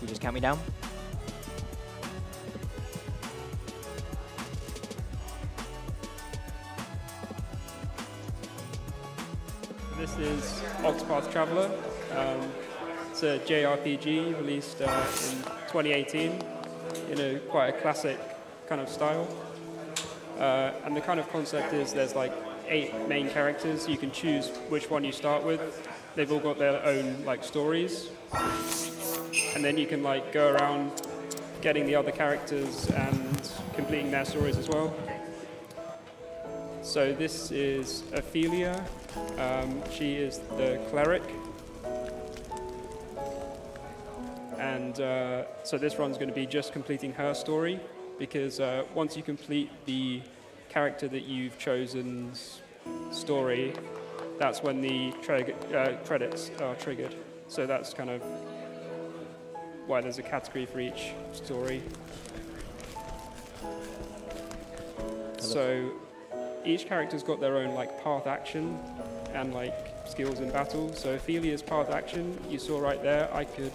you just count me down? This is Octopath Traveler. It's a JRPG released in 2018 in quite a classic kind of style. And the kind of concept is there's like 8 main characters. You can choose which one you start with. They've all got their own like stories. And then you can like go around getting the other characters and completing their stories as well. So this is Ophilia. She is the cleric. And so this run's going to be just completing her story, because once you complete the character that you've chosen's story, that's when the credits are triggered. So that's kind of why there's a category for each story. So each character's got their own like path action and like skills in battle. So Ophilia's path action, you saw right there, I could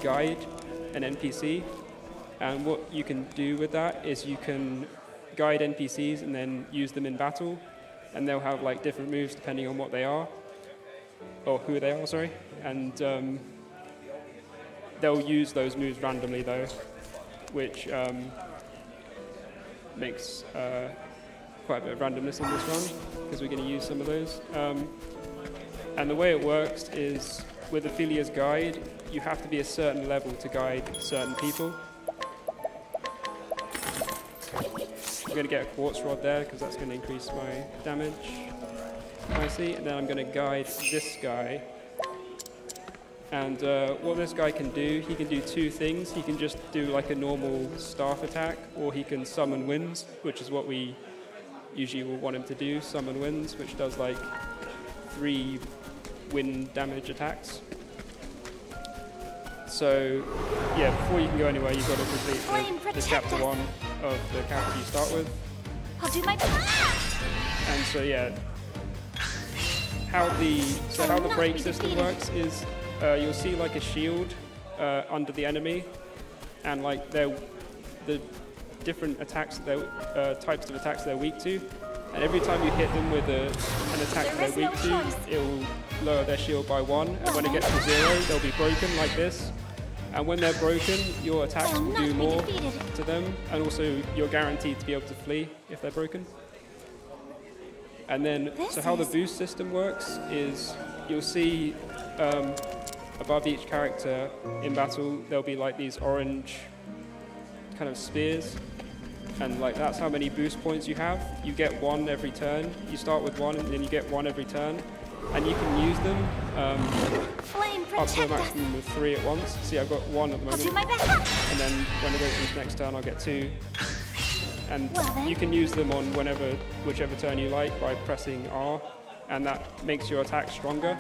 guide an NPC, and what you can do with that is you can guide NPCs and then use them in battle, and they'll have like different moves depending on what they are, or who they are, sorry, and they'll use those moves randomly though, which makes quite a bit of randomness in this run, because we're going to use some of those. And the way it works is, with Ophilia's guide, you have to be a certain level to guide certain people. I'm going to get a quartz rod there, because that's going to increase my damage nicely. And then I'm going to guide this guy. And what this guy can do, he can do 2 things. He can just do like a normal staff attack, or he can summon winds, which is what we usually will want him to do, summon winds, which does like 3 wind damage attacks. So yeah, before you can go anywhere, you've got to complete the chapter 1 of the character you start with. I'll do my best. And so yeah, how the break system works is you'll see like a shield under the enemy, and like the different attacks, types of attacks they're weak to, and every time you hit them with an attack that they're weak to, it will lower their shield by 1, and when it gets to 0, they'll be broken like this. And when they're broken, your attacks will do more to them, and also you're guaranteed to be able to flee if they're broken. And then, so how the boost system works is you'll see above each character in battle, there'll be like these orange kind of spears, and like that's how many boost points you have. You get 1 every turn. You start with 1, and then you get 1 every turn, and you can use them up to a maximum of 3 at once. See, I've got 1 at the moment, and then when I go to the next turn, I'll get 2. And you can use them on whichever turn you like by pressing R, and that makes your attack stronger.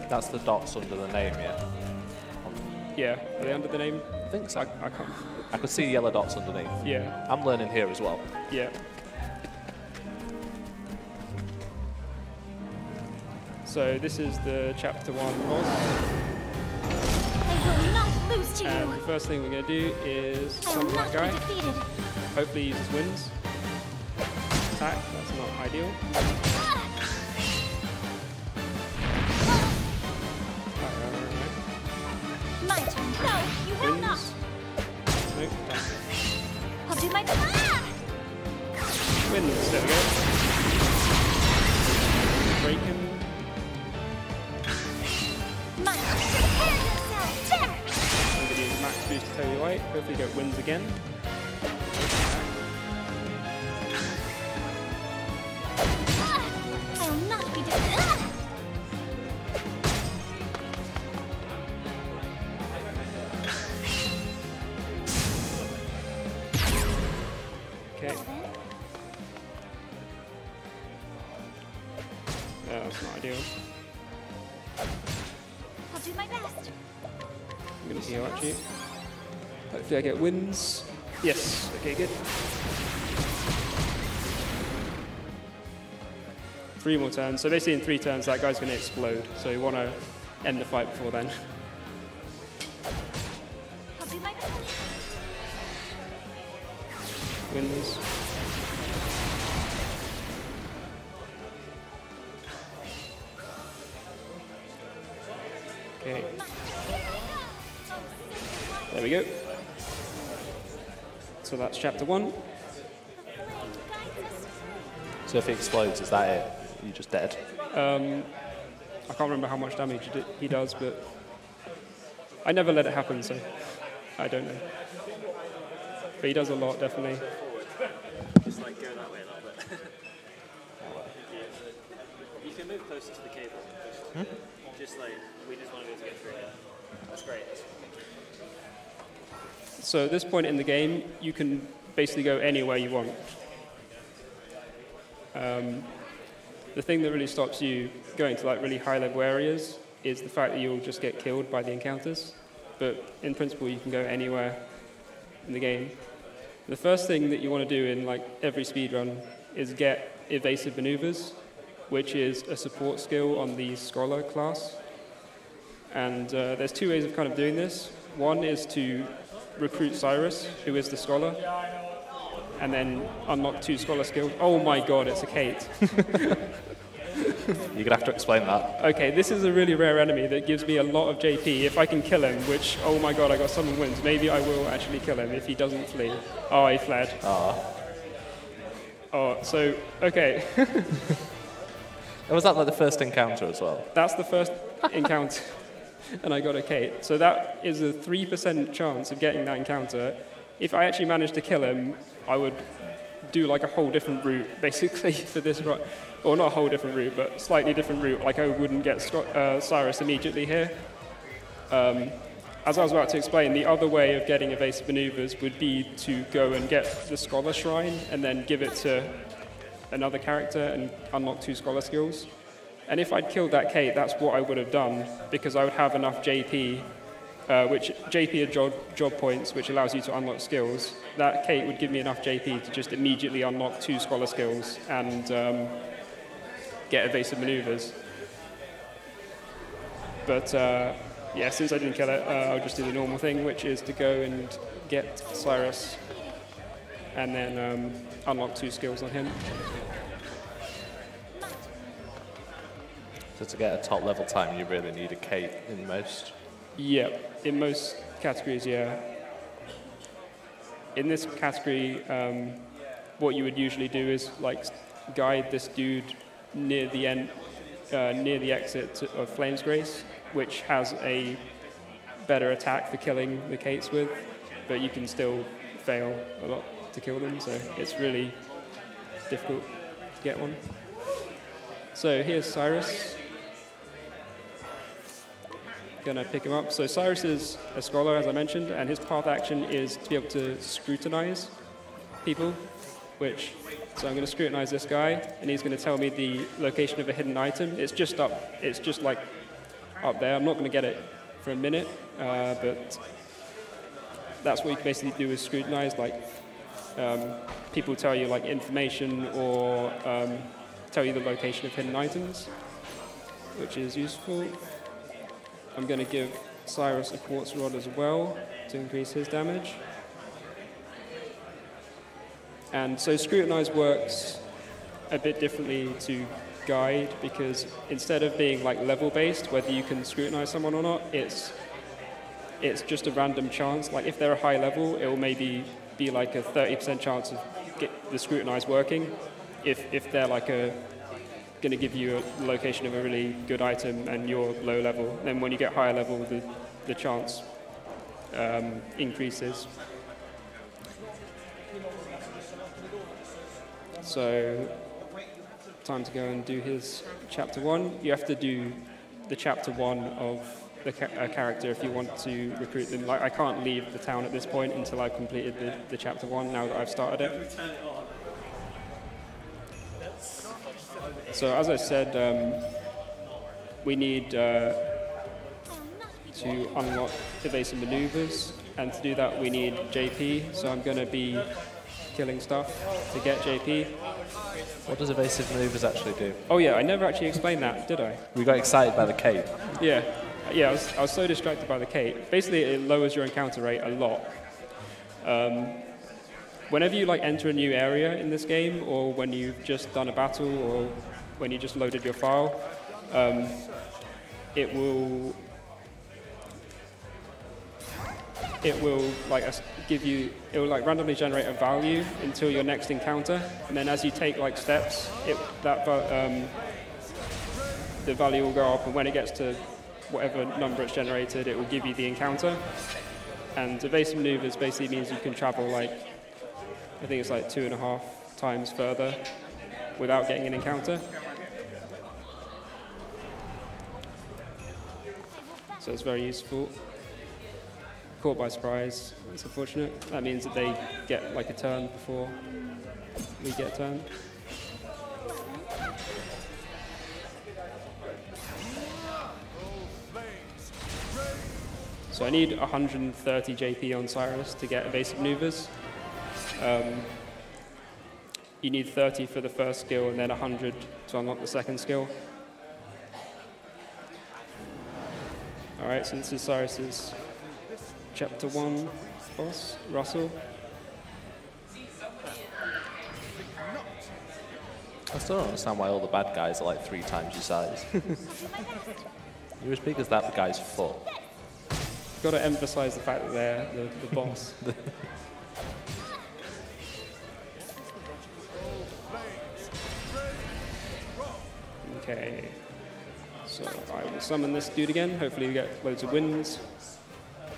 That's the dots under the name, yeah? Yeah, are they under the name? I think so. I can't. I could see the yellow dots underneath. Yeah. I'm learning here as well. Yeah. So this is the chapter 1 boss. I will not lose to And you. the first thing we're going to do is I will summon not that guy. be defeated. Hopefully he uses winds. Attack, that's not ideal. My turn. No, you will not. Winds. Nope, don't. I'll do my best. Winds, there we go. Break him. My prepare yourself. There. I'm going to use max boost to Totally White. Hopefully get winds again. I will not be defeated. Okay. No, that's not ideal. I'll do my best. I'm going to heal actually. Hopefully I get winds. Yes, okay, good. 3 more turns. So basically in 3 turns that guy's going to explode. So you want to end the fight before then. win this. Okay. There we go. So that's chapter 1. So if he explodes, is that it? You're just dead? I can't remember how much damage he does, but I never let it happen, so I don't know. But he does a lot, definitely. Just like go that way a little bit. You can move closer to the cable. Just like, we just want to be able to get through it. That's great. So at this point in the game, you can basically go anywhere you want. The thing that really stops you going to like really high level areas is the fact that you'll just get killed by the encounters. But in principle, you can go anywhere in the game. The first thing that you want to do in like every speedrun is get evasive maneuvers, which is a support skill on the scholar class. And there's 2 ways of kind of doing this. One is to recruit Cyrus, who is the scholar, and then unlock 2 scholar skills. Oh my god, it's a Kate. You're going to have to explain that. Okay, this is a really rare enemy that gives me a lot of JP if I can kill him, which, oh my god, I got summon wins. Maybe I will actually kill him if he doesn't flee. Oh, he fled. Oh, so, okay. Was that like the first encounter as well? That's the first encounter, and I got a Kate. So that is a 3% chance of getting that encounter. If I actually managed to kill him, I would do like a whole different route, basically, for this run. Or not a whole different route, but slightly different route. Like I wouldn't get Cyrus immediately here. As I was about to explain, the other way of getting evasive maneuvers would be to go and get the Scholar Shrine and then give it to another character and unlock 2 Scholar skills. And if I'd killed that Kate, that's what I would have done, because I would have enough JP, which JP are job points, which allows you to unlock skills. That Kate would give me enough JP to just immediately unlock 2 Scholar skills and get evasive maneuvers. But yeah, since I didn't kill it, I'll just do the normal thing, which is to go and get Cyrus and then unlock 2 skills on him. So to get a top level time, you really need a Kate in most? Yeah, in most categories, yeah. In this category, what you would usually do is like guide this dude near the end, near the exit of Flame's Grace, which has a better attack for killing the Kates with, but you can still fail a lot to kill them, so it's really difficult to get one. So here's Cyrus. Gonna pick him up. So Cyrus is a scholar, as I mentioned, and his path action is to be able to scrutinize people, so I'm going to scrutinize this guy, and he's going to tell me the location of a hidden item. It's just like up there. I'm not going to get it for a minute, but that's what you basically do is scrutinize. Like people tell you like information or tell you the location of hidden items, which is useful. I'm going to give Cyrus a quartz rod as well to increase his damage. And so scrutinize works a bit differently to guide, because instead of being like level based, whether you can scrutinize someone or not, it's just a random chance. Like if they're a high level, it will maybe be like a 30% chance of get the scrutinize working. If they're like going to give you a location of a really good item and you're low level, then when you get higher level, the chance increases. So, time to go and do his chapter 1. You have to do the chapter 1 of the character if you want to recruit them. Like, I can't leave the town at this point until I've completed the chapter 1, now that I've started it. So, as I said, we need to unlock evasive maneuvers, and to do that we need JP, so I'm going to be killing stuff to get JP. What does evasive maneuvers actually do? Oh yeah, I never actually explained that, did I? We got excited by the Kate. Yeah, I was so distracted by the Kate. Basically, it lowers your encounter rate a lot. whenever you like enter a new area in this game, or when you've just done a battle, or when you just loaded your file, it will like give you, it will like randomly generate a value until your next encounter, and then as you take like steps, the value will go up, and when it gets to whatever number it's generated, it will give you the encounter. And evasive maneuvers basically means you can travel like, I think it's like 2.5 times further without getting an encounter. So it's very useful. Caught by surprise, it's unfortunate. That means that they get like a turn before we get a turn. So I need 130 JP on Cyrus to get evasive maneuvers. You need 30 for the first skill and then 100 to unlock the second skill. All right, so this is Cyrus's Chapter 1 boss, Russell. I still don't understand why all the bad guys are like 3 times your size. You're as big as that guy's foot. Got to emphasize the fact that they're the boss. Okay, so I will summon this dude again. Hopefully we get loads of wins.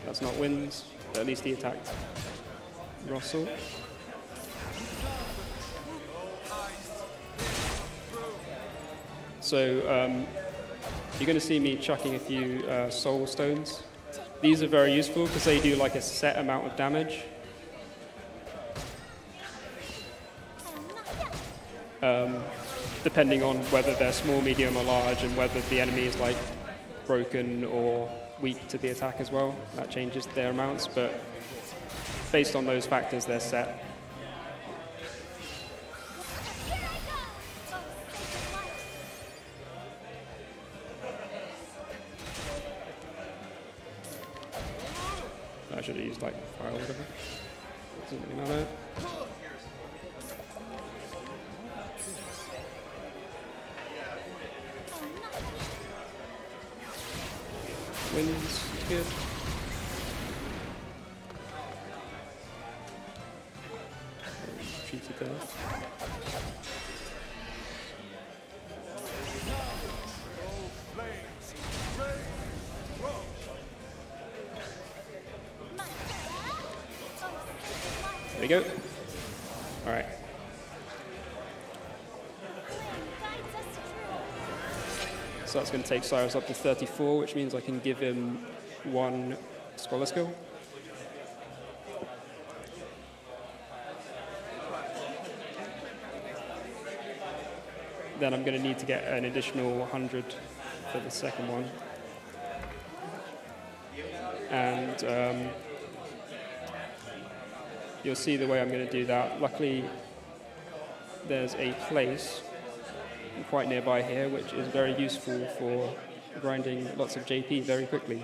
That's not wins, but at least he attacked Russell. So you're going to see me chucking a few soul stones. These are very useful because they do like a set amount of damage. Depending on whether they're small, medium, or large, and whether the enemy is like broken or weak to the attack as well. That changes their amounts, but based on those factors, they're set. I should have used like fire or whatever. Doesn't really matter. Wins, good. Treated there. There we go. All right. So that's going to take Cyrus up to 34, which means I can give him 1 scholar skill. Then I'm going to need to get an additional 100 for the second one. And you'll see the way I'm going to do that. Luckily, there's a place quite nearby here, which is very useful for grinding lots of JP very quickly.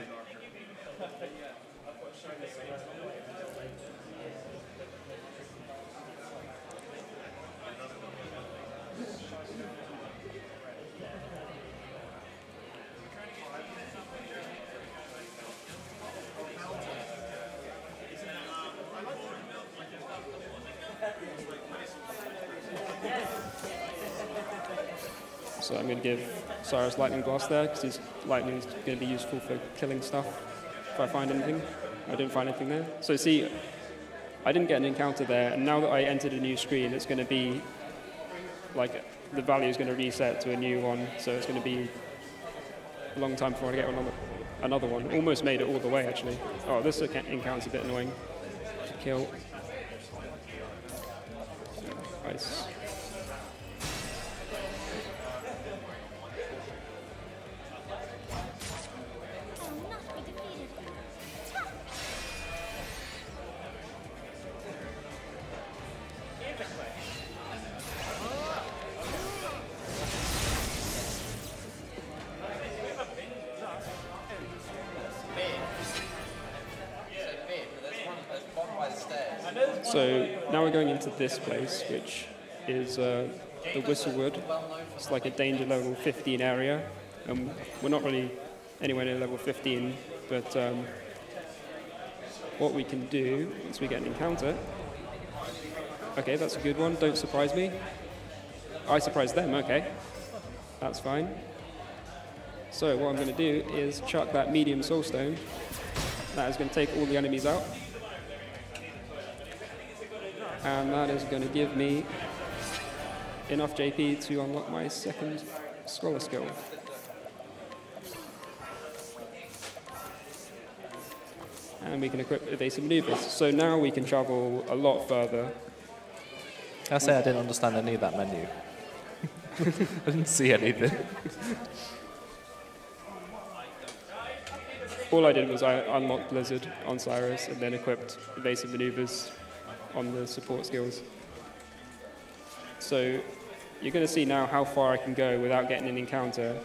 So I'm going to give Cyrus Lightning Blast there, because his lightning is going to be useful for killing stuff if I find anything. I didn't find anything there. So see, I didn't get an encounter there, and now that I entered a new screen, it's going to be, like, the value is going to reset to a new one, so it's going to be a long time before I get another one. Almost made it all the way, actually. Oh, this encounter's a bit annoying to kill. Nice. So now we're going into this place, which is the Whistlewood. It's like a danger level 15 area. We're not really anywhere near level 15, but what we can do once we get an encounter... Okay, that's a good one. Don't surprise me. I surprised them, okay. That's fine. So what I'm going to do is chuck that medium soulstone. That is going to take all the enemies out. And that is going to give me enough JP to unlock my second scholar skill. And we can equip evasive maneuvers. So now we can travel a lot further. I say I didn't understand any of that menu. I didn't see anything. All I did was I unlocked Blizzard on Cyrus and then equipped evasive maneuvers on the support skills. So you're going to see now how far I can go without getting an encounter.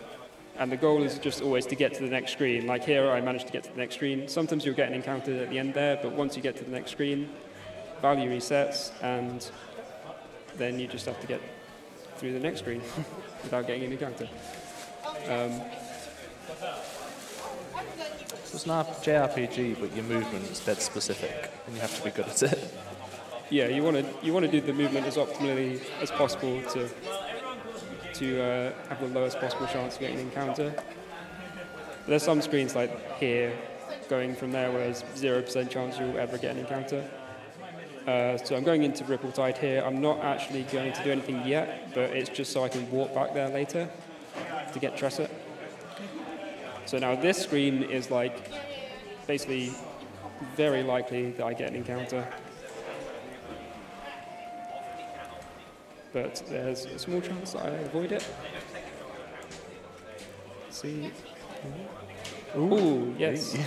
And the goal is just always to get to the next screen. Like here, I managed to get to the next screen. Sometimes you'll get an encounter at the end there, but once you get to the next screen, value resets, and then you just have to get through the next screen without getting an encounter. So it's an JRPG, but your movement's dead specific, and you have to be good at it. Yeah, you want to do the movement as optimally as possible to have the lowest possible chance of getting an encounter. There's some screens like here, going from there, where there's 0% chance you'll ever get an encounter. So I'm going into Ripple Tide here. I'm not actually going to do anything yet, but it's just so I can walk back there later to get Tresset. So now this screen is like basically very likely that I get an encounter. But there's a small chance that I avoid it. Let's see. Ooh, yes.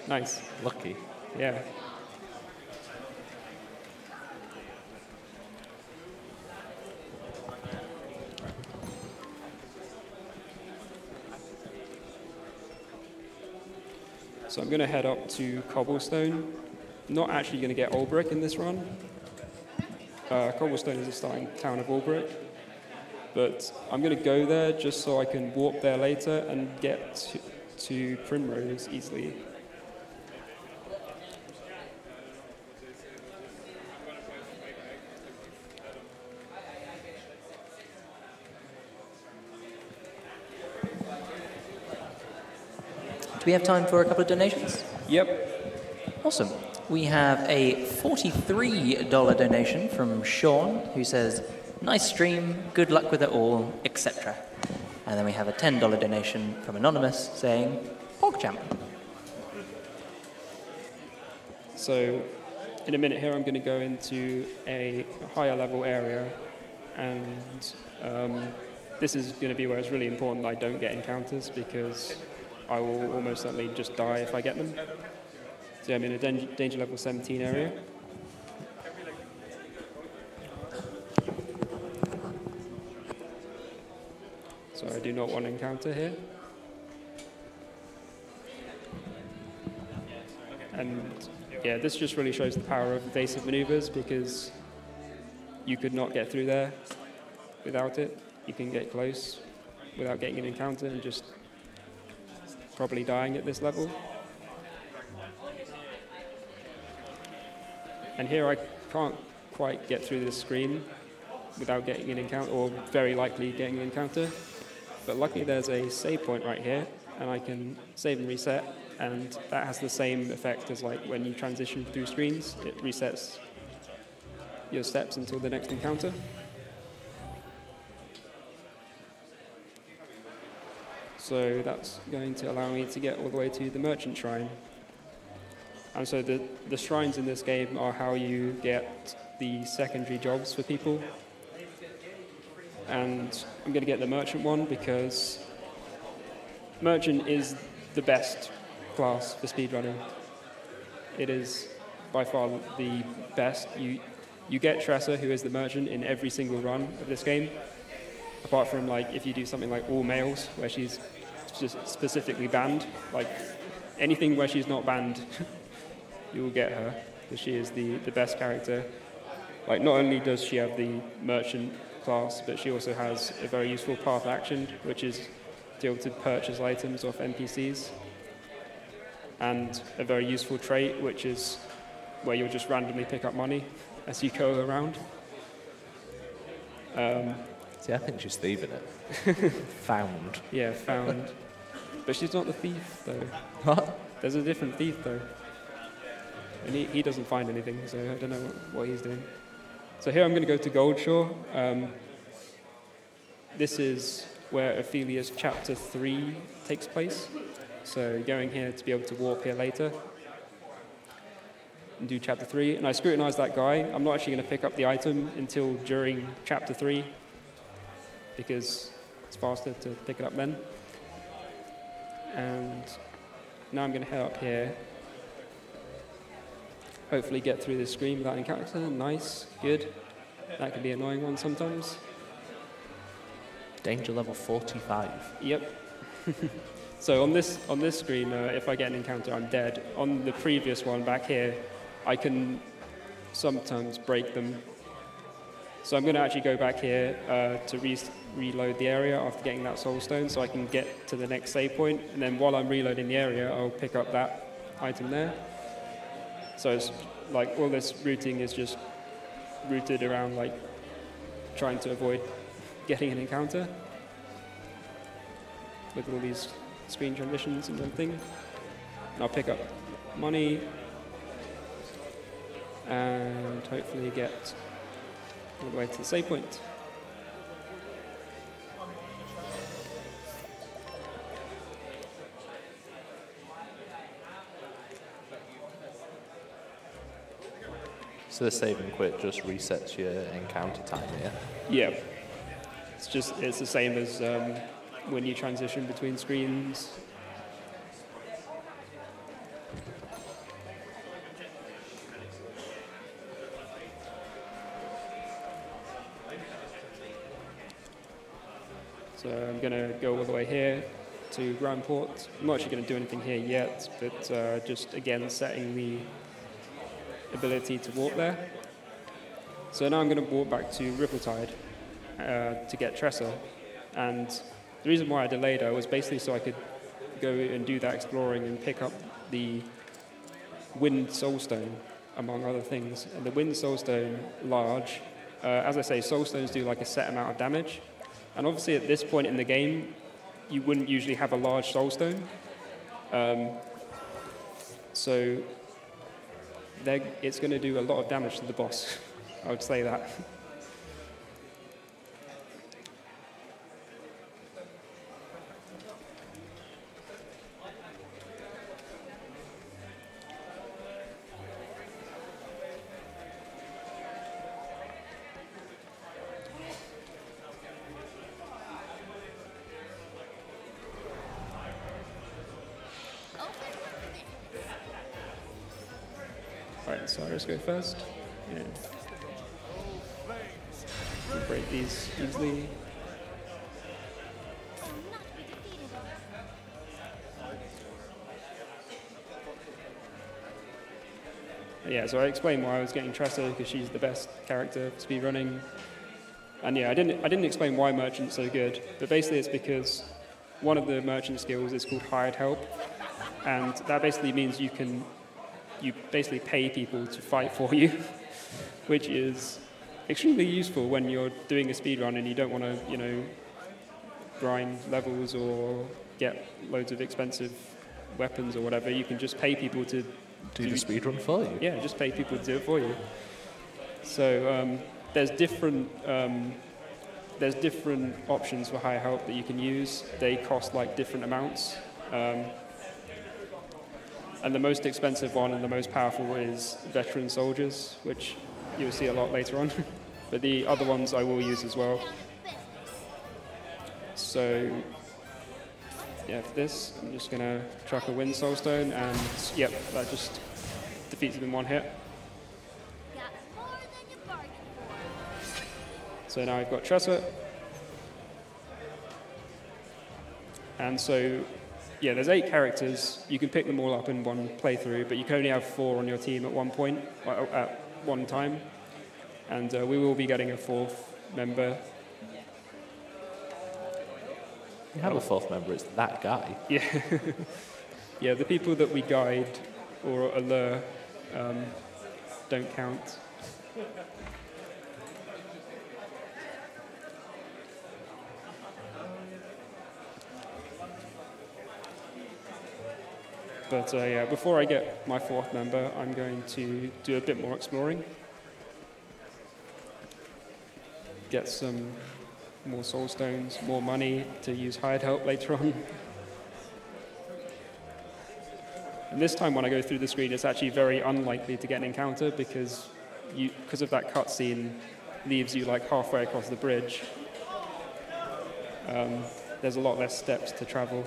Nice. Lucky. Yeah. So I'm going to head up to Cobblestone. Not actually going to get Ulbrick in this run. Cobblestone is the starting town of Ulbrick. But I'm going to go there just so I can warp there later and get to Primrose easily. Do we have time for a couple of donations? Yep. Awesome. We have a $43 donation from Sean, who says, "Nice stream, good luck with it all, etc." And then we have a $10 donation from Anonymous saying, "PogChamp." So in a minute here, I'm going to go into a higher level area, and this is going to be where it's really important that I don't get encounters, because I will almost certainly just die if I get them. So I'm in a danger level 17 area. So I do not want to encounter here. And yeah, this just really shows the power of evasive maneuvers, because you could not get through there without it. You can get close without getting an encounter and just probably dying at this level. And here I can't quite get through this screen without getting an encounter, or very likely getting an encounter. But luckily there's a save point right here, and I can save and reset, and that has the same effect as like when you transition through screens. It resets your steps until the next encounter. So that's going to allow me to get all the way to the Merchant Shrine. And so the shrines in this game are how you get the secondary jobs for people. And I'm going to get the Merchant one because Merchant is the best class for speedrunning. It is by far the best. You get Tressa, who is the Merchant, in every single run of this game, apart from like if you do something like all males, where she's just specifically banned. Like anything where she's not banned, you will get her. because she is the best character. Like, not only does she have the merchant class, but she also has a very useful path action, which is to be able to purchase items off NPCs, and a very useful trait, which is where you'll just randomly pick up money as you go around. See, I think she's thieving it. Found. Yeah, found. But she's not the thief, though. What? There's a different thief, though. And he doesn't find anything, so I don't know what he's doing. So here I'm going to go to Goldshore. This is where Ophilia's Chapter 3 takes place. So going here to be able to warp here later and do Chapter 3. And I scrutinized that guy. I'm not actually going to pick up the item until during Chapter 3 because it's faster to pick it up then. And now I'm going to head up here. Hopefully get through this screen without any character. Nice, good. That can be an annoying one sometimes. Danger level 45. Yep. So on this screen, if I get an encounter, I'm dead. On the previous one back here, I can sometimes break them. So I'm going to actually go back here to reload the area after getting that soul stone, so I can get to the next save point. And then while I'm reloading the area, I'll pick up that item there. So it's like all this routing is just routed around like trying to avoid getting an encounter with all these screen transitions and everything. And I'll pick up money and hopefully get all the way to the save point. So the save and quit just resets your encounter time here? Yeah. It's the same as when you transition between screens. So I'm going to go all the way here to Grandport. I'm not actually going to do anything here yet, but just again setting the ability to warp there. So now I'm going to walk back to Rippletide to get Tressa. And the reason why I delayed her was basically so I could go and do that exploring and pick up the Wind Soulstone, among other things. And the Wind Soulstone, large. As I say, Soulstones do like a set amount of damage. And obviously at this point in the game, you wouldn't usually have a large Soulstone. So it's going to do a lot of damage to the boss. I would say that. Alright, so Cyrus go first. Yeah. We'll break these easily. Yeah, so I explained why I was getting Tressa, because she's the best character for speedrunning. And yeah, I didn't explain why Merchant's so good, but basically it's because one of the Merchant skills is called Hired Help, and that basically means you basically pay people to fight for you, which is extremely useful when you're doing a speedrun and you don't want to, grind levels or get loads of expensive weapons or whatever. You can just pay people to do the speedrun for you. Yeah, just pay people to do it for you. So there's different options for higher help that you can use. They cost like different amounts. And the most expensive one and the most powerful is veteran soldiers, which you'll see a lot later on. But the other ones I will use as well. So yeah, for this, I'm just going to chuck a Wind Soulstone, and yep, that just defeats him in one hit. So now I've got Tressa. And so yeah, there's 8 characters. You can pick them all up in one playthrough, but you can only have 4 on your team at one point, at one time. And we will be getting a 4th member. You have a 4th member, it's that guy. Yeah. Yeah, the people that we guide or allure don't count. But yeah, before I get my 4th member, I'm going to do a bit more exploring. Get some more soul stones, more money to use hired help later on. And this time when I go through the screen, it's actually very unlikely to get an encounter because of that cutscene leaves you like halfway across the bridge. There's a lot less steps to travel.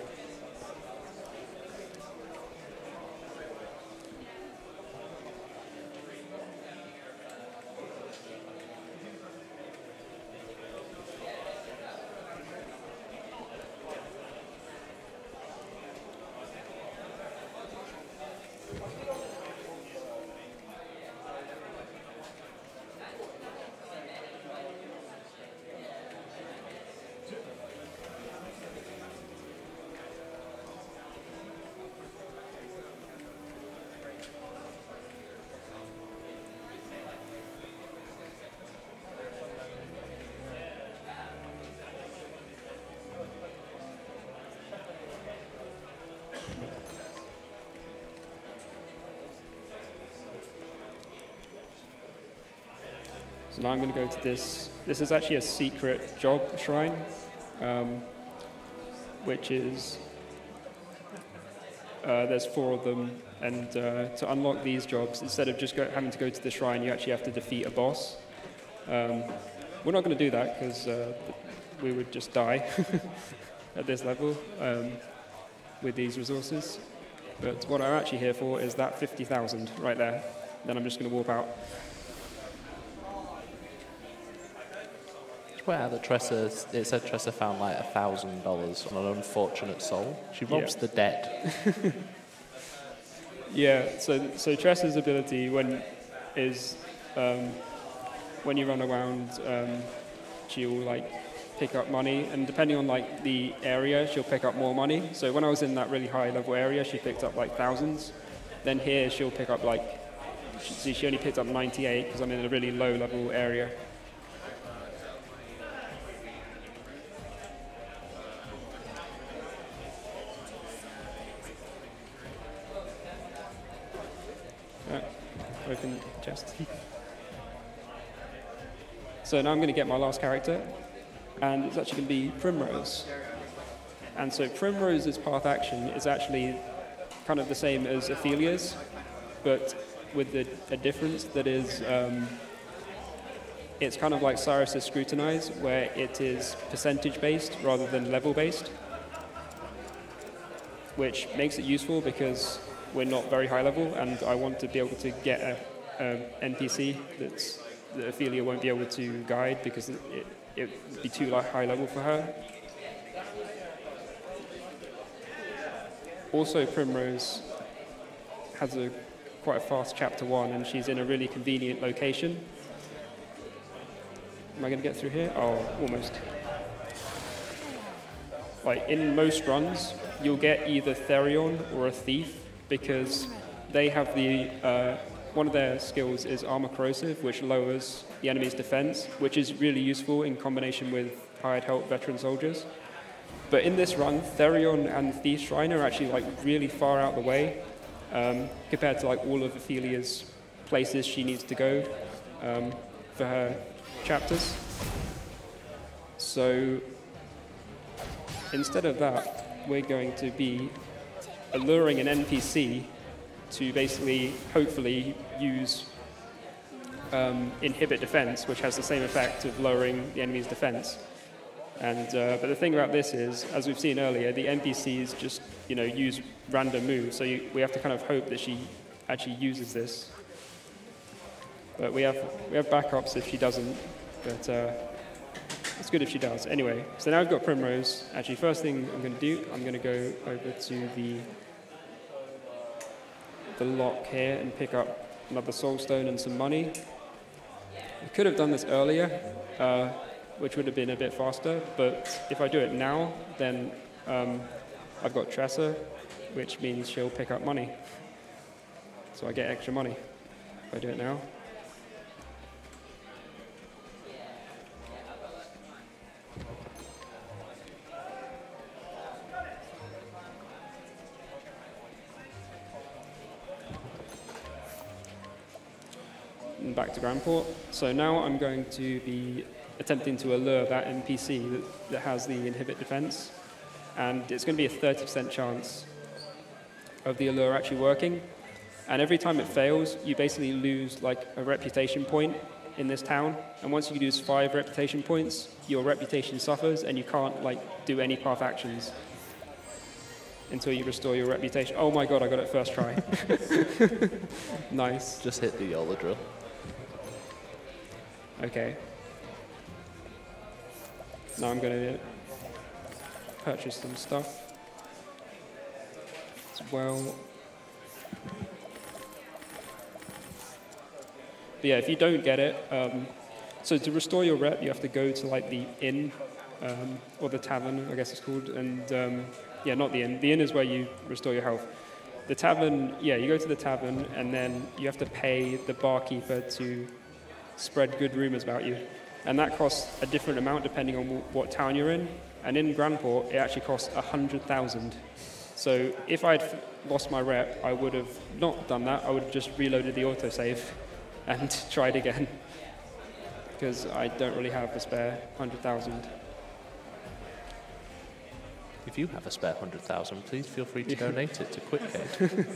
So now I'm going to go to this. This is actually a secret job shrine, which is, there's 4 of them, and to unlock these jobs, instead of just having to go to the shrine, you actually have to defeat a boss. We're not going to do that because we would just die at this level with these resources. But what I'm actually here for is that 50,000 right there. Then I'm just going to warp out. Point out that it said Tressa found like $1,000 on an unfortunate soul. She robs the dead. Yeah, so Tressa's ability when you run around, she'll like pick up money, and depending on like the area, she'll pick up more money. So when I was in that really high level area, she picked up like thousands. Then here she'll pick up like, see, she only picked up 98 because I'm in a really low level area. Open chest. So now I'm going to get my last character, and it's actually going to be Primrose. And so Primrose's path action is actually kind of the same as Ophilia's, but with a difference that is, it's kind of like Cyrus's Scrutinize, where it is percentage-based rather than level-based, which makes it useful because we're not very high level, and I want to be able to get a NPC that Ophilia won't be able to guide because it would be too high level for her. Also, Primrose has quite a fast chapter 1, and she's in a really convenient location. Am I going to get through here? Oh, almost. Like in most runs, you'll get either Therion or a Thief, because they have one of their skills is Armor Corrosive, which lowers the enemy's defense, which is really useful in combination with hired help veteran soldiers. But in this run, Therion and Thief Shrine are actually like really far out the way compared to like all of Ophilia's places she needs to go for her chapters. So instead of that, we're going to be alluring an NPC to basically, hopefully, use inhibit defense, which has the same effect of lowering the enemy's defense. And but the thing about this is, as we've seen earlier, the NPCs just use random moves, so we have to kind of hope that she actually uses this. But we have backups if she doesn't. But it's good if she does. Anyway, so now I've got Primrose. Actually, first thing I'm going to do, I'm going to go over to the lock here and pick up another Soul Stone and some money. I could have done this earlier, which would have been a bit faster, but if I do it now, then I've got Tressa, which means she'll pick up money. So I get extra money if I do it now. And back to Grandport. So now I'm going to be attempting to allure that NPC that has the inhibit defense. And it's going to be a 30% chance of the allure actually working. And every time it fails, you basically lose like a reputation point in this town. And once you lose 5 reputation points, your reputation suffers and you can't like do any path actions until you restore your reputation. Oh my god, I got it first try. Nice. Just hit the YOLO drill. Okay. Now I'm going to purchase some stuff as well. But yeah, if you don't get it, so to restore your rep, you have to go to like the inn, or the tavern, I guess it's called, and yeah, not the inn. The inn is where you restore your health. The tavern, yeah, you go to the tavern, and then you have to pay the barkeeper to spread good rumors about you. And that costs a different amount depending on what town you're in. And in Grandport, it actually costs 100,000. So if I'd lost my rep, I would have not done that. I would have just reloaded the autosave and tried again. Because I don't really have a spare 100,000. If you have a spare 100,000, please feel free to donate it to QuickCade.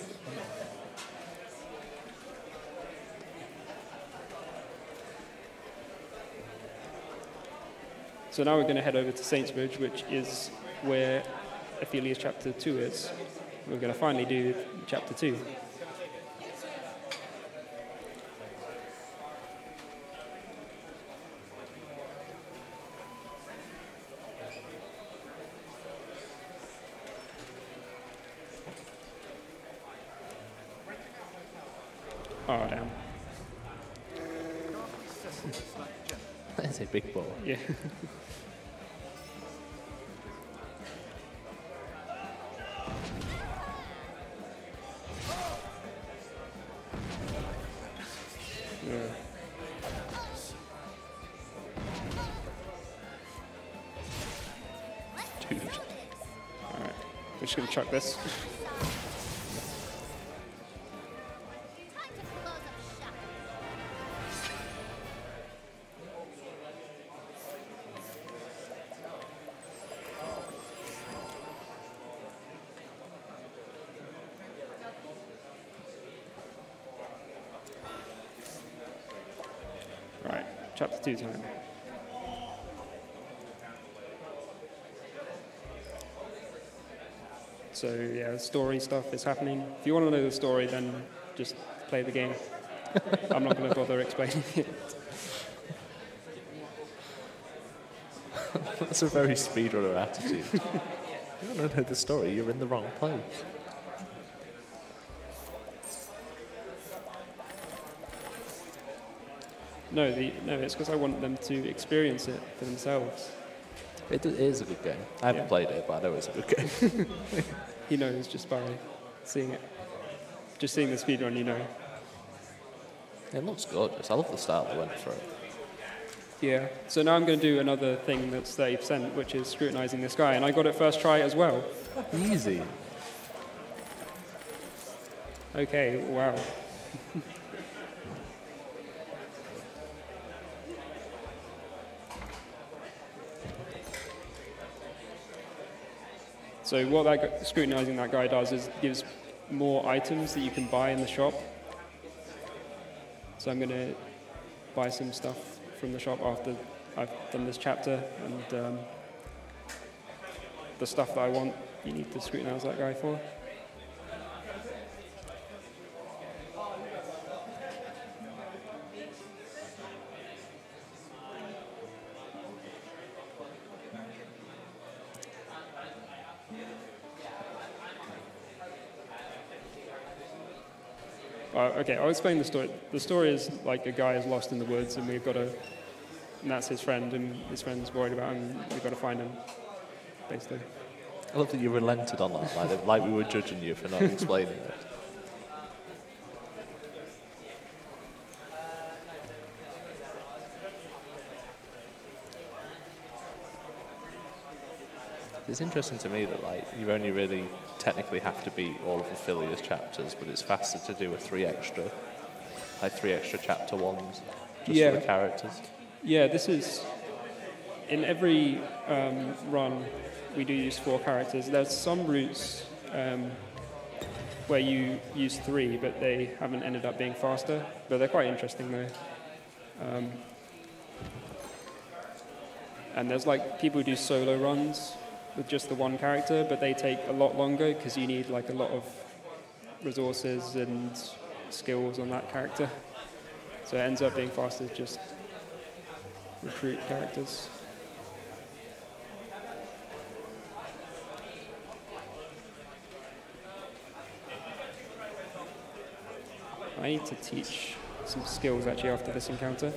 So now we're going to head over to Saintsbridge, which is where Ophilia's Chapter 2 is. We're going to finally do Chapter 2. Oh, damn. That's a big ball. Yeah. Dude. Alright, we're just going to chuck this. Right, Chapter 2 time. So yeah, story stuff is happening. If you want to know the story, then just play the game. I'm not going to bother explaining it. That's a very speedrunner attitude. You don't know the story, you're in the wrong place. No, it's because I want them to experience it for themselves. It is a good game. I haven't played it, but I know it's a good game. He knows just by seeing it. Just seeing the speedrun, you know. It looks gorgeous. I love the style they went for it. Yeah. So now I'm going to do another thing that's 30%, which is scrutinizing this guy, and I got it first try as well. Easy. Okay, wow. So what scrutinizing that guy does is gives more items that you can buy in the shop. So I'm going to buy some stuff from the shop after I've done this chapter, and the stuff that I want, you need to scrutinize that guy for. Okay, I'll explain the story. The story is like a guy is lost in the woods, and and that's his friend, and his friend's worried about him. We've got to find him, basically. I love that you relented on that, like we were judging you for not explaining it. It's interesting to me that you only really technically have to beat all of Ophilia's chapters, but it's faster to do three extra chapter ones just for the characters. Yeah, this is in every run we do use 4 characters. There's some routes where you use 3, but they haven't ended up being faster. But they're quite interesting though. And there's people who do solo runs with just the one character, but they take a lot longer because you need a lot of resources and skills on that character. So it ends up being faster to just recruit characters. I need to teach some skills actually after this encounter.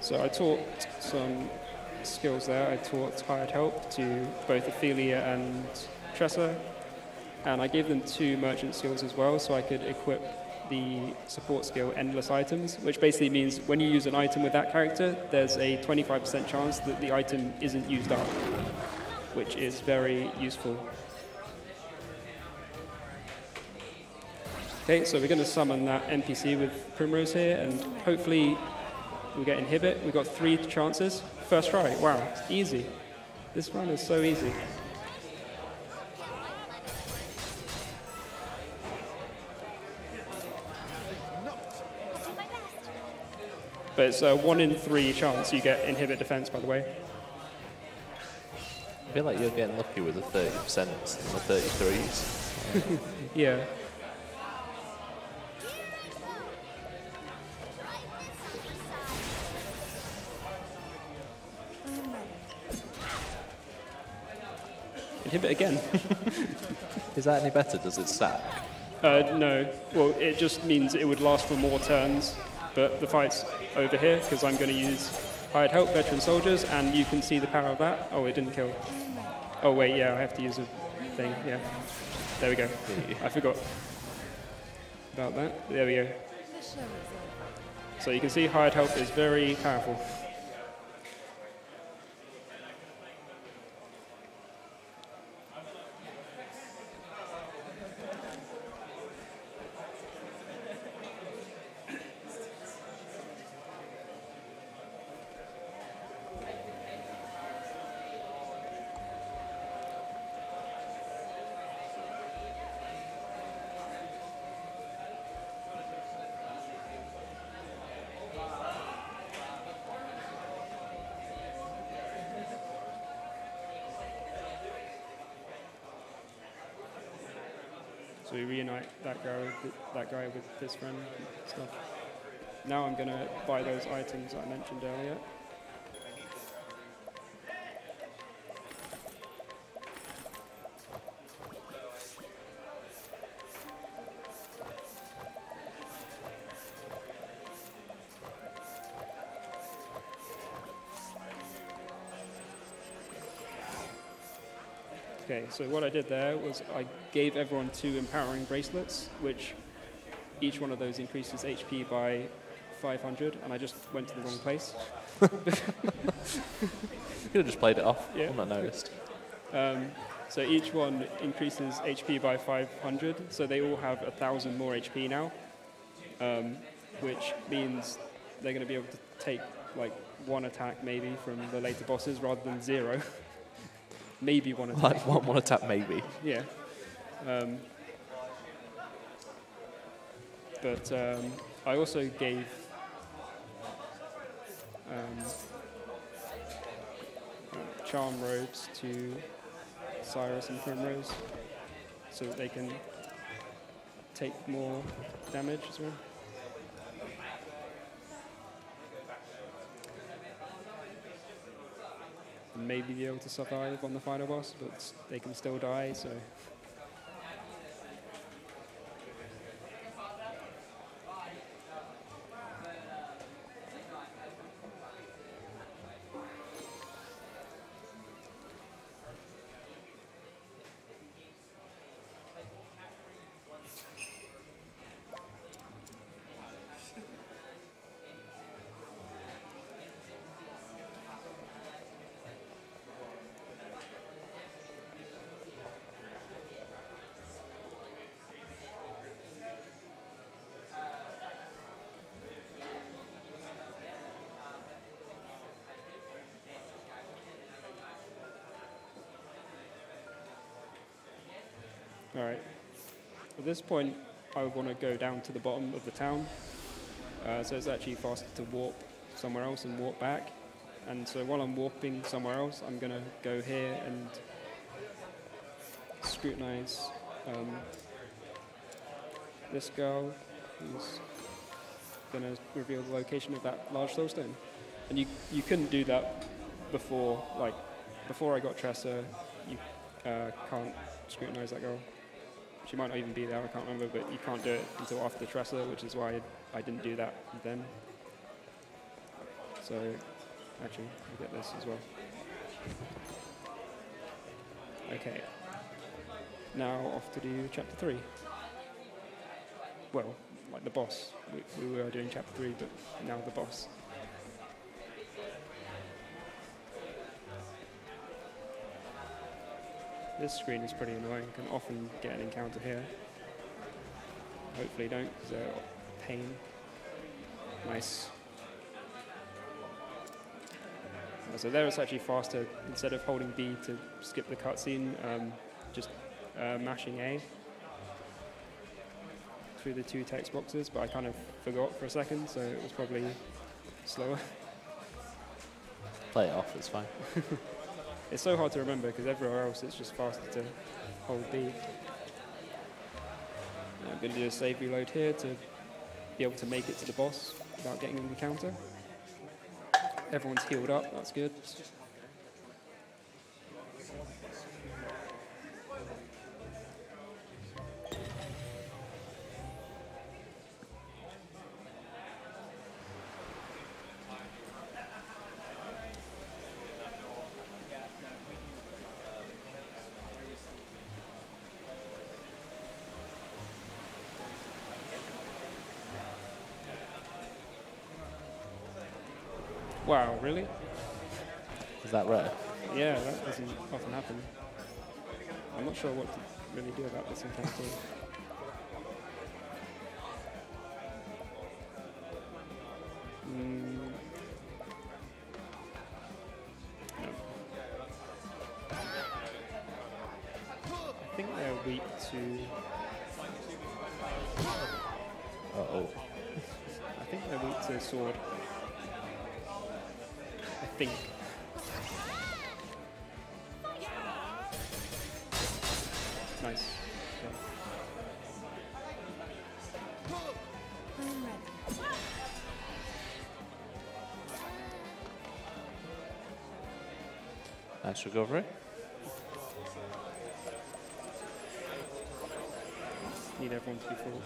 So I taught some skills there. I taught hired help to both Ophilia and Tressa, and I gave them 2 merchant skills as well, so I could equip the support skill Endless Items, which basically means when you use an item with that character, there's a 25% chance that the item isn't used up, which is very useful. Okay, so we're going to summon that NPC with Primrose here, and hopefully we get Inhibit. We've got 3 chances. First try. Wow, it's easy. This run is so easy. But it's a 1 in 3 chance you get Inhibit Defense, by the way. I feel like you're getting lucky with the 30% and the 33s. Yeah. Inhibit again. Is that any better? Does it stack? No. Well, it just means it would last for more turns, but the fight's over here because I'm going to use hired help, veteran soldiers, and you can see the power of that. Oh, it didn't kill. Oh, wait, yeah, I have to use a thing, yeah. There we go. I forgot about that. There we go. So you can see hired help is very powerful. So we reunite that guy with this friend and stuff. Now I'm going to buy those items that I mentioned earlier. Okay, so what I did there was I gave everyone 2 empowering bracelets, which each one of those increases HP by 500, and I just went to the wrong place. You could have just played it off. Yeah. I'm not noticed. So each one increases HP by 500, so they all have 1,000 more HP now, which means they're going to be able to take like 1 attack maybe from the later bosses rather than 0. Maybe 1 attack. Like one attack, maybe. Yeah. But I also gave charm robes to Cyrus and Primrose so that they can take more damage as well. And maybe be able to survive on the final boss, but they can still die, so... Alright, at this point I would want to go down to the bottom of the town, so it's actually faster to warp somewhere else and warp back. And so while I'm warping somewhere else, I'm going to go here and scrutinize this girl who's going to reveal the location of that large soulstone. And you couldn't do that before, like, before I got Tressa, you can't scrutinize that girl. She might not even be there, I can't remember, but you can't do it until after Tressa, which is why I didn't do that then. So, actually, I'll get this as well. Okay. Now off to do chapter 3. Well, like the boss. We were doing chapter 3, but now the boss. This screen is pretty annoying. Can often get an encounter here. Hopefully don't, because they're a pain. Nice. So there it's actually faster. Instead of holding B to skip the cutscene, just mashing A through the 2 text boxes, but I kind of forgot for a second, so it was probably slower. Play it off, it's fine. It's so hard to remember because everywhere else it's just faster to hold B. I'm going to do a save reload here to be able to make it to the boss without getting an encounter. Everyone's healed up, that's good. Wow, really? Is that rare? Yeah, that doesn't often happen. I'm not sure what to really do about this encounter. No. I think they're weak to... Uh-oh. I think they're weak to sword. I think. Nice. Okay. Nice recovery. Need everyone to be full.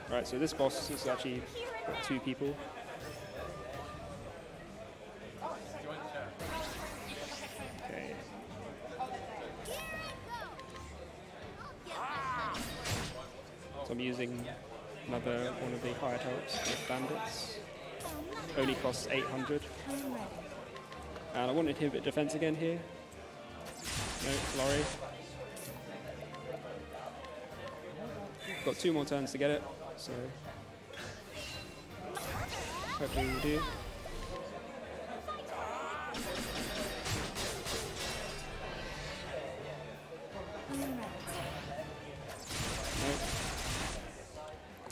Right, so this boss is actually 2 people. Okay. So I'm using another one of the hired helps with bandits. Only costs 800. And I want to inhibit defense again here. No, Laurie. Got 2 more turns to get it. So, hopefully we'll do.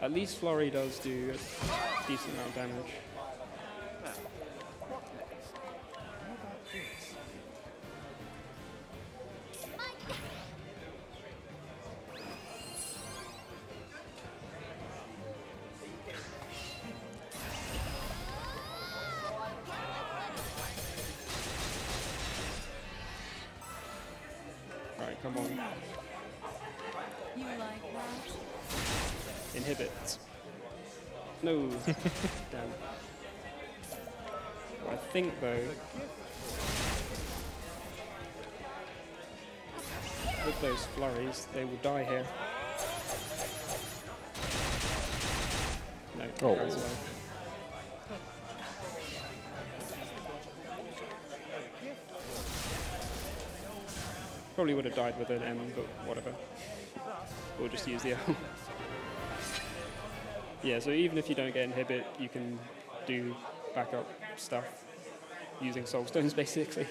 At least Flurry does do a decent amount of damage. Right, come on. You like that? Inhibit. No. Damn. I think though, with those flurries, they will die here. No, Oh. runs away. Probably would have died with an M, but whatever. We'll just use the L. Yeah, so even if you don't get inhibit, you can do backup stuff using soul stones, basically.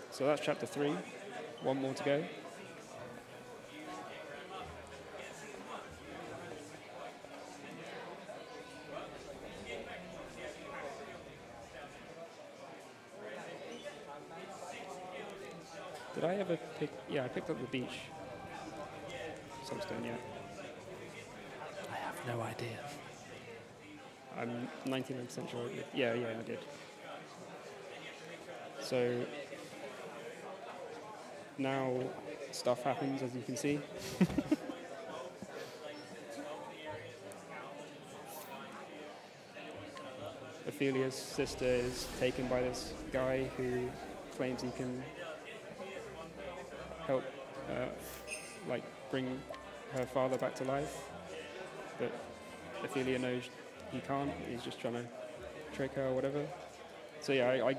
So that's chapter 3. One more to go. Did I ever pick? Yeah, I picked up the beach. Soulstone, yeah. I have no idea. I'm 99% sure. Yeah, I did. So now stuff happens, as you can see. Ophilia's sister is taken by this guy who claims he can help, like, bring her father back to life, but Ophilia knows he can't. He's just trying to trick her or whatever. So yeah,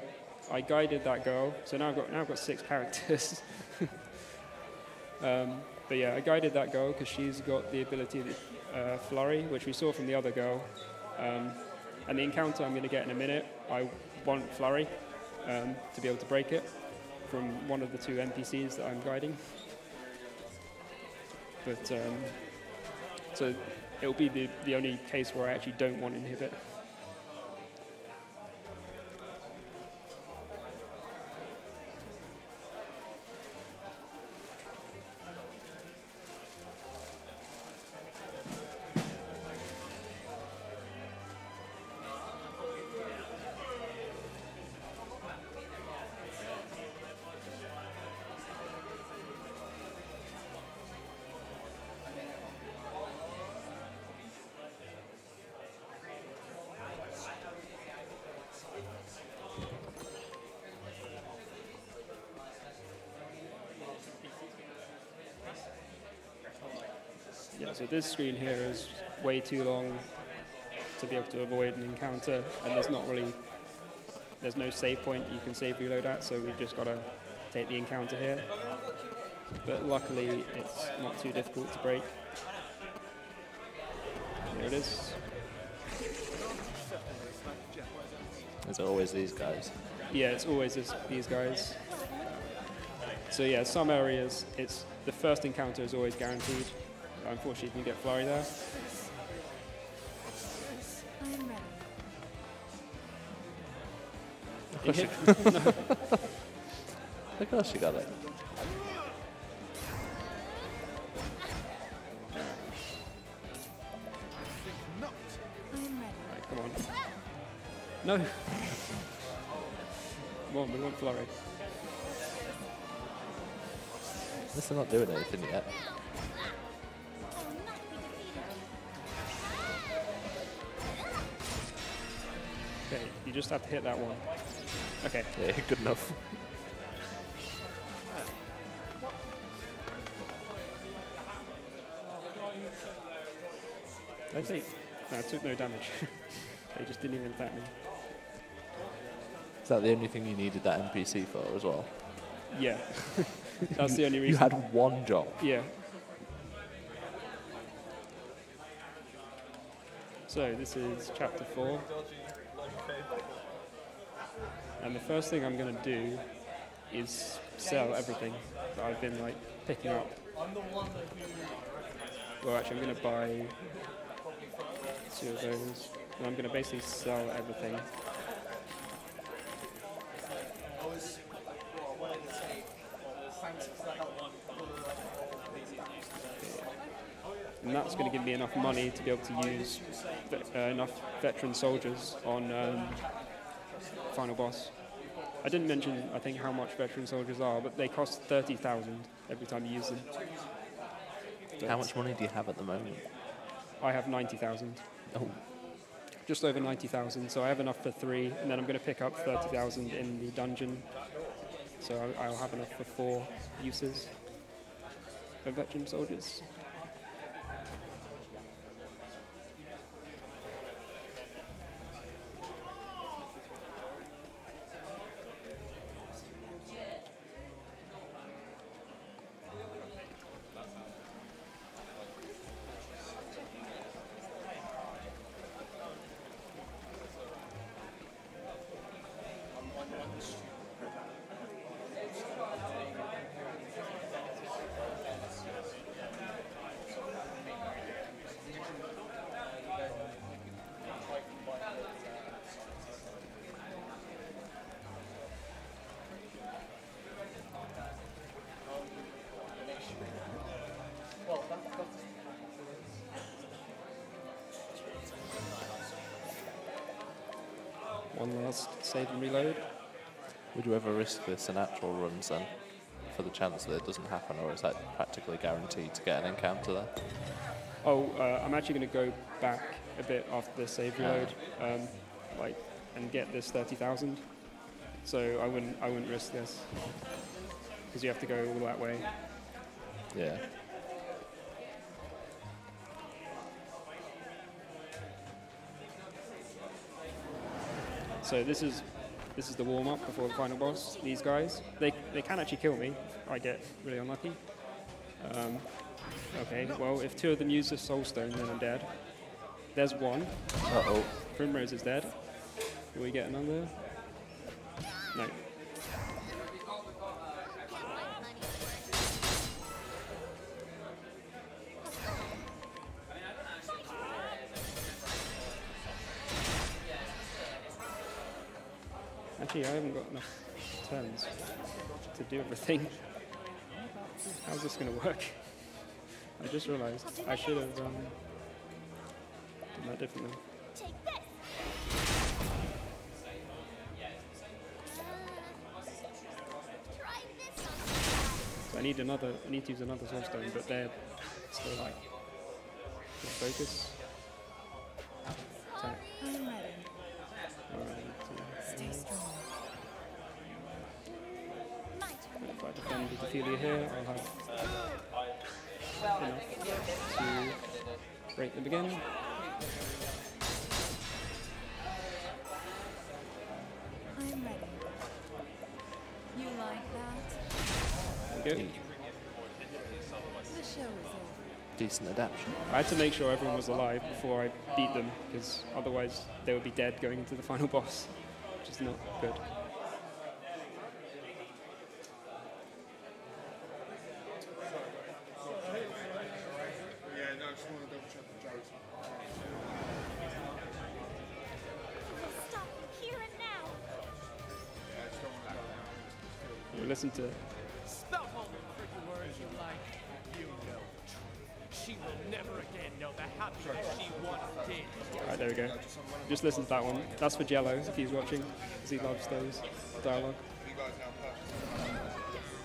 I guided that girl. So now I've got 6 characters. But yeah, I guided that girl because she's got the ability of flurry, which we saw from the other girl. And the encounter I'm going to get in a minute, I want flurry to be able to break it from one of the 2 NPCs that I'm guiding. But so it'll be the only case where I actually don't want inhibit. Yeah, so this screen here is way too long to be able to avoid an encounter, and there's no save point you can save reload at, so we've just got to take the encounter here. But luckily, it's not too difficult to break. There it is. Is it always these guys? Yeah, it's always these guys. So yeah, some areas, it's the first encounter is always guaranteed. Unfortunately, you can get flurry there. I'm ready. Of course you got it. I'm ready. Right, come on. No! Come on, we want flurry. At least they're not doing anything yet. Okay, you just have to hit that one. Okay. Yeah, good enough. I think no, I took no damage. They just didn't even attack me. Is that the only thing you needed that NPC for as well? Yeah. That's the only reason. You had one job. Yeah. So this is chapter 4. And the first thing I'm going to do is sell everything that I've been like picking up. Well, actually, I'm going to buy 2 of those, and I'm going to basically sell everything. And that's going to give me enough money to be able to use enough veteran soldiers on final boss. I didn't mention, I think, how much veteran soldiers are, but they cost 30,000 every time you use them. But How much money do you have at the moment? I have 90,000. Oh, Just over 90,000, so I have enough for 3, and then I'm going to pick up 30,000 in the dungeon. So I'll have enough for 4 uses of veteran soldiers. One last save and reload. would you ever risk this in actual runs then, for the chance that it doesn't happen, or is that practically guaranteed to get an encounter there? Oh, I'm actually going to go back a bit after the save reload, and get this 30,000. So I wouldn't risk this because you have to go all that way. Yeah. So this is the warm up before the final boss. These guys, they can actually kill me if I get really unlucky. Okay, well if 2 of them use the soul stone, then I'm dead. There's 1. Uh-oh. Primrose is dead. Will we get another? No. Actually, I haven't got enough turns to do everything. How's this going to work? I just realised I should have done that differently. So I need to use another soul stone, but they're still like focus. Attack. I'm ready. Alright, Stay strong. if I defend with Ophilia here, I'll have enough to break them again. I'm ready. You like that? There we go. The show is over. Decent adaptation. I had to make sure everyone was alive before I beat them, because otherwise they would be dead going into the final boss, which is not good. Stop here and now. We listen to Stop all the pretty words you like. You know the truth. She will never again know the happiness she once did. Alright, there we go. Just listen to that one. That's for Jello, if he's watching, because he loves those dialogue. You guys now purchase.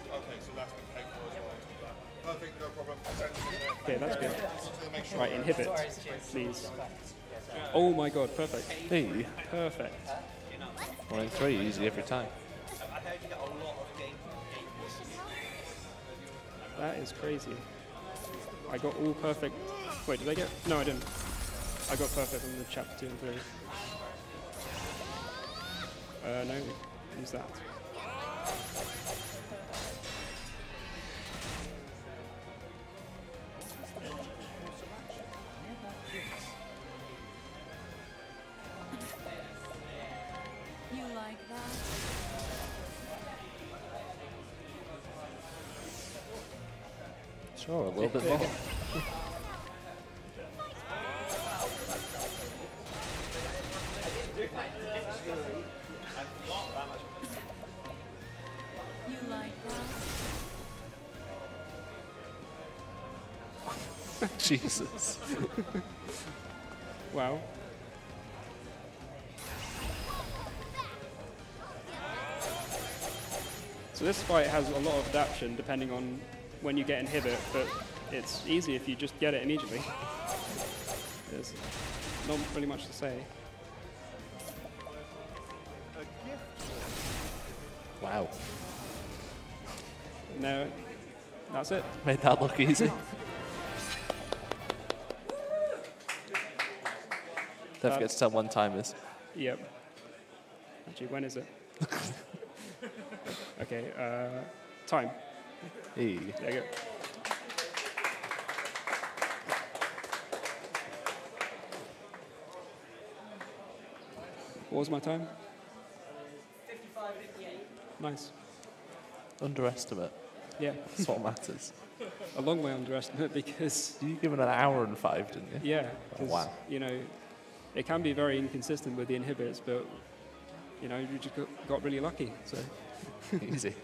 Okay, so that's been paid for as well. Perfect, no problem. Okay, that's good. Right, inhibit, please. Oh my god, perfect. Hey, Perfect. 1 in 3, easy every time. That is crazy. I got all perfect. Wait, did I get? No, I didn't. I got perfect on the chapter 2 and 3. No, use that. You like that? Sure, a little bit more. You like that? Jesus. Wow. So this fight has a lot of adaptation depending on when you get inhibit, but it's easy if you just get it immediately. There's not really much to say. Wow. No, that's it. Made that look easy. Don't forget to tell when time is. Yep. Actually, when is it? Okay, time. E. There you go. What was my time? 55:58. Nice. Underestimate. Yeah. That's what matters. A long way underestimate because, You given an hour and 5, didn't you? yeah, 'cause, Wow. you know, it can be very inconsistent with the inhibits, but, you know, you just got really lucky, so. Easy.